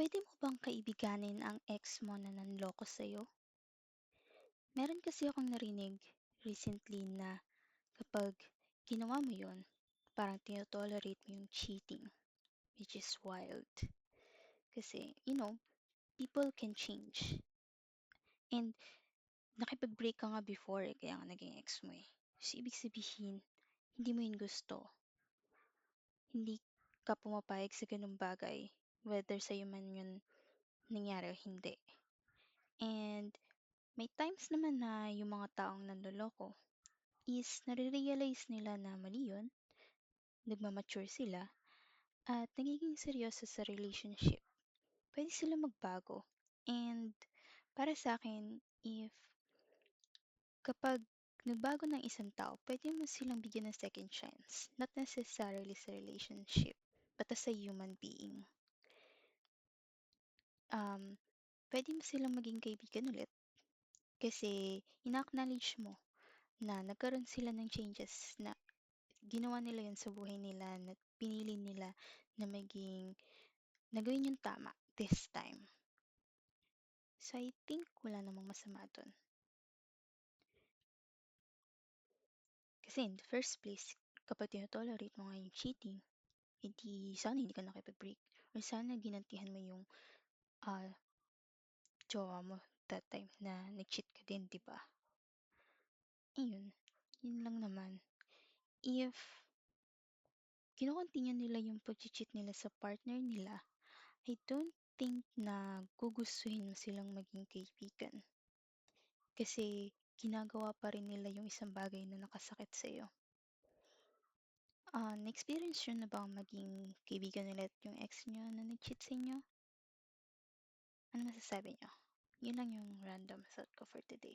Puwede mo bang kaibiganin ang ex mo na nanloko sa'yo? Meron kasi akong narinig recently na kapag ginawa mo 'yun, parang tino-tolerate mo yung cheating, which is wild. Kasi, people can change and nakipag-break ka nga before, kaya nga naging ex mo, eh. So, ibig sabihin hindi mo 'yun gusto, hindi ka pumapayag sa gano'ng bagay, whether sa'yo man 'yun nangyari o hindi. And may times naman na yung mga taong nanloloko is nare-realize nila na mali yun, nagma-mature sila, at nagiging seryoso sa relationship. Pwede sila magbago. And para sa akin, if kapag nagbago ng isang tao, pwede mo silang bigyan ng second chance. Not necessarily sa relationship, but as a human being. Um, Pwede mo silang maging kaibigan ulit kasi ina-acknowledge mo na nagkaroon sila ng changes na ginawa nila yun sa buhay nila na pinili nila na na gawin yung tama this time. So I think wala namang masama dun. Kasi in the first place, kapag tinotolerate mo nga yung cheating, edi sana hindi ka nakipag-break. Or sana ginantihan mo yung ah, jowa mo that time na nag-cheat ka din, di ba? Ayun, yun lang naman. If kino-continue nila yung pag-cheat nila sa partner nila, I don't think na gugustuhin mo silang maging kaibigan. Kasi ginagawa pa rin nila yung isang bagay na nakasakit sa'yo. Na-experience nyo na bang maging kaibigan ulit yung ex nyo na nag-cheat sa inyo? Ano masasabi nyo? Yun lang yung random thought ko for today.